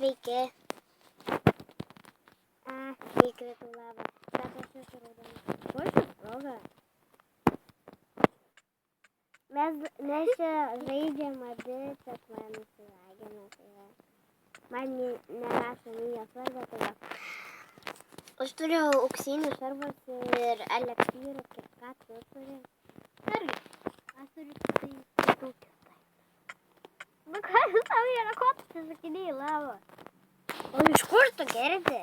Sveiki. Įkvėpiu labą. Bet aš esu raudona. Ko šis proga? Mes čia žaidžiam abi, bet man nusiragino. Man nerašo nei jos vardą, tai va. Aš turiu auksinius šarvus ir elektyrus, kaip ką tu turi. Irgi. Aš turiu tai tokį. Nu ką, tau yra ko tu sakiniai lava? O iš kur tu gerdi?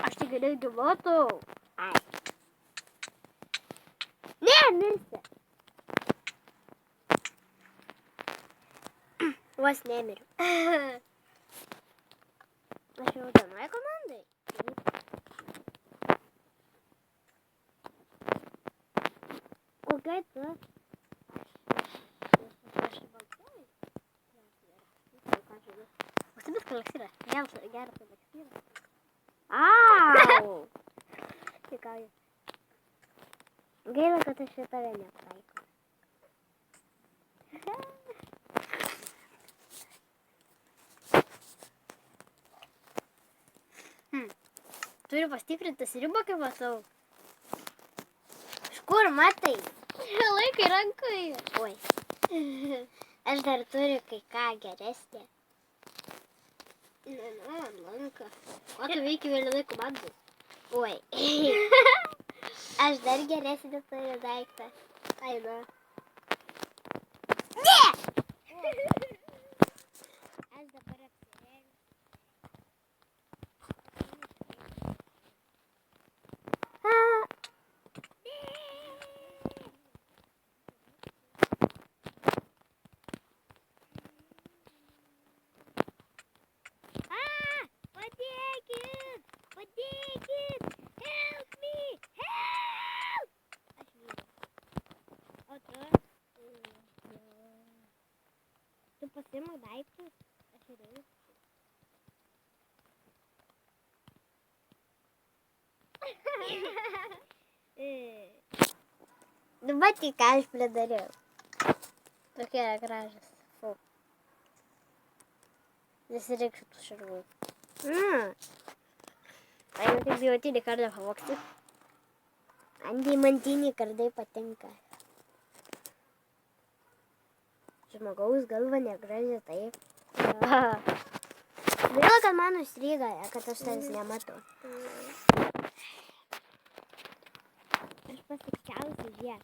Aš tik irgi matau. Ai. Ne, mirsi. Vos nemiriu. Aš jau tenai komandai. Kokia tu? Aš balsuoju. Užsibis kalaksyras. Geras kalaksyras. Au! Tikauju. Gaila, kad aš šitą nepataikau. Turiu pastiprintas ribą, kaip matau. Iš kur matai? Laikai rankai. Oi. Aš dar turiu kai ką geresnė. Man lanka. O tu veiki vėliau komandai? Oi. Aš dar geresnį turiu daiktą. Ai, na. Ne! Aš dabar apsirėliu. Padėkit! Help me! Help! Aš vyru. O tu? Tu pasiimai daiktus? Aš vyru. Nu, matai, ką aš pridariau. Tokie yra gražas. Fu. Nesireikšiu tų šarvų. Tai jau tik deimantinį kardą pavogti. Man deimantinį kardai patinka. Žmogaus galva negraži, taip. Gaila, kad man užstryga, kad aš tavęs nematau. Aš pasikčiausiu žiek.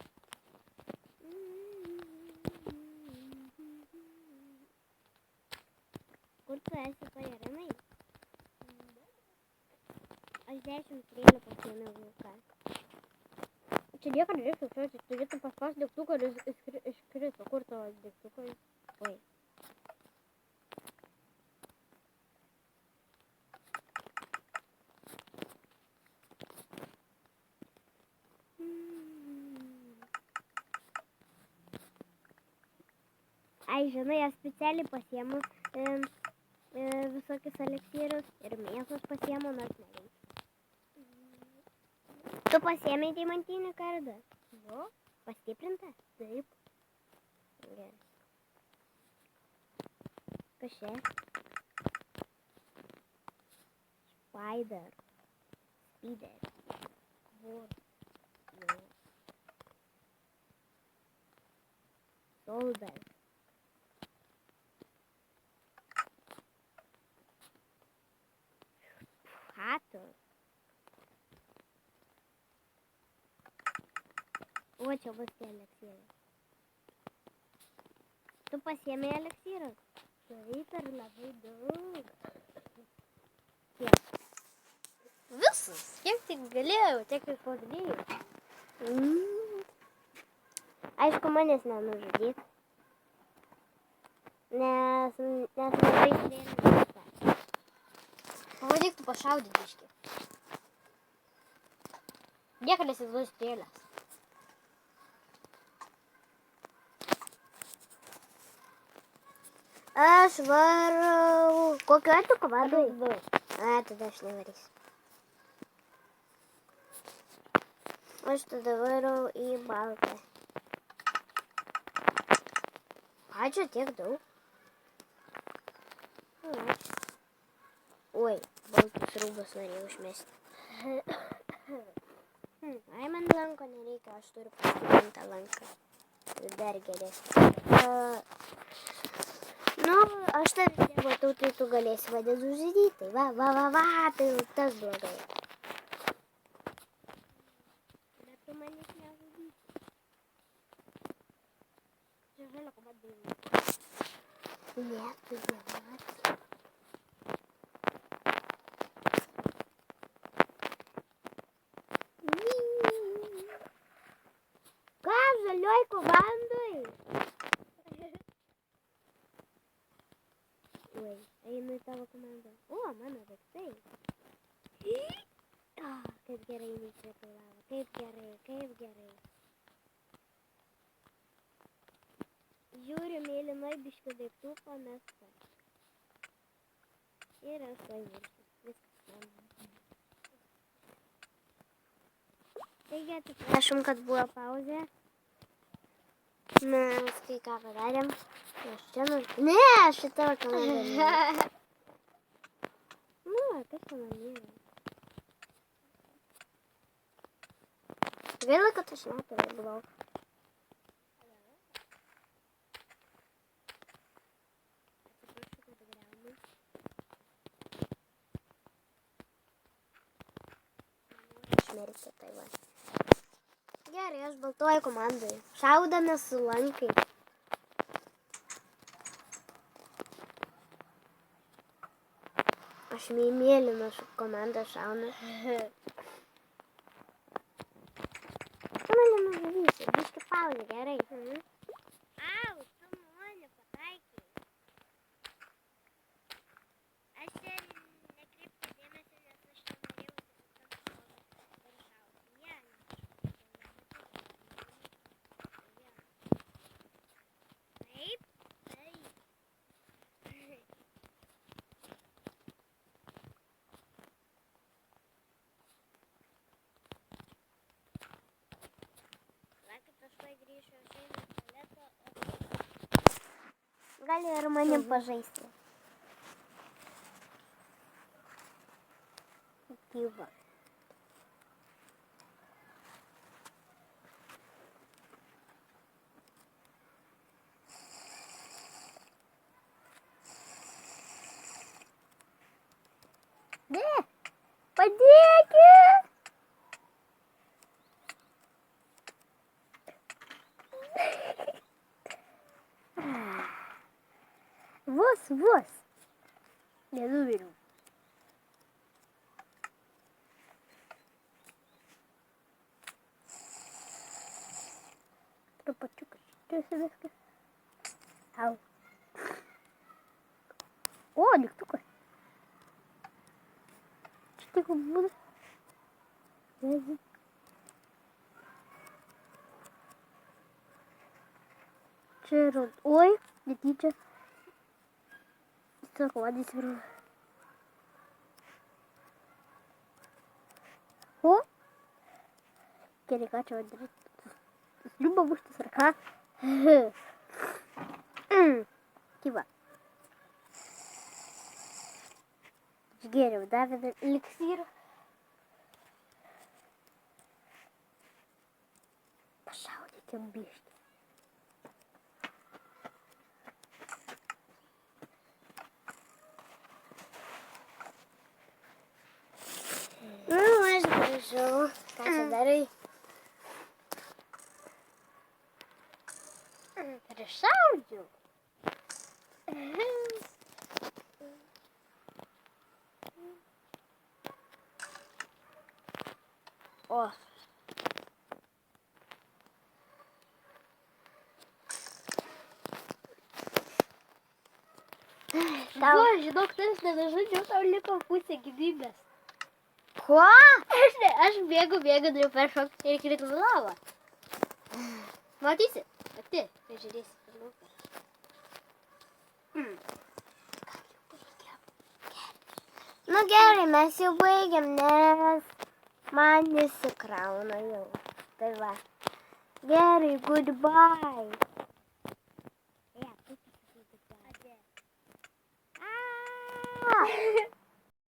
Kur tu esi toje arenai? Aš 10 strėlių pasiėmiau vilką. Čia nieko nereikia skaičiuoti, turėtum paspausti degtuką ir iškrito. Kur tavo degtukai? Oi. Ai, žinai, aš specialiai pasiėmu visokius eliksyrus ir mėsos pasiėmu, nors nereikia. Tu pasiėmei deimantinį kardą? Jo. Pastiprintą? Taip. Gerai. Kas čia? Spider. Spider. Hvor. Jo. Solder. Hato. O, čia bus tie eleksyrai. Tu pasiėmei eleksyrą? Taip, ir labai daug. Kiek? Visus. Kiek tik galėjau, tiek ir padarėjau. Aišku, manęs nenužudyt. Nes labai strėlė. Pavadyk tu pašaudyti iški. Niekada nesiduos strėlės. Aš varau. Kokio tu komandai? A, tada aš nevarysiu. Aš tada varau į baltą. Ačiū, tiek daug. Ačiū. man toks rūbas norėjau užmesti. Ai, man lanko nereikia, aš turiu pasirintą lanką. Tai dar geresnį. Nu, aš tave matau, tai tu galėsi vadės užžydyti. Va, tai jau tas blogai. Bet tu manęs nežudysi. Čia žalio komandai. Ne, tu nematė. Ką žalioj komandai? Oi, einu į tavo komandą. O, mano daiktai. Kaip gerai nusirekalavo. Kaip gerai. Žiūriu, mėlynai biškio daiktų pamesta. Ir aš paviršiu. Viskas man. Taigi, atsiprašom, kad buvo pauzė. Mes kai ką padarėm. Aš čia Ne, šitą komandą. Nu, kas čia man yra? Gaila, kad aš neturiu blokų. Atsiprašau, kad griaunu. Išmerkti, tai va. Gerai, aš baltuoju komandai. Šaudame su lankai. Aš mėlyną komandą šaunu. Tu mane nužudysi. Biški pauzė, gerai. Au, tu mane pataikai. Aš čia nekreipsiu dėmesio, nes aš čia norėjau ir šauti. Taip. Gali ir manim pažaisti. Gyva. Ne, padėkit! Vos. Nenuviriau. Trupačiukas. Čia viskas. Au. O, degtukas. Čia tik būdas. Čia yra. Oi, netyčia. Sako, vadys ir... O? Gerai, ką čia vadinasi? Liuba buštis ar ką? Tai va. Išgėriau davė eliksyrą. Pašaudyti biškį. Aš grįžau. Ką čia darai? Prišaudžiau. O. Žinok, aš nebežudžiau, tau liko pusė gyvybės. Ko? Aš bėgu, peršokti ir kritau į lavą. Matysi? Pati, pažiūrėsi. Nu gerai, mes jau baigiam, nes man nesikrauna jau. Tai va. Gerai, goodbye. Yeah,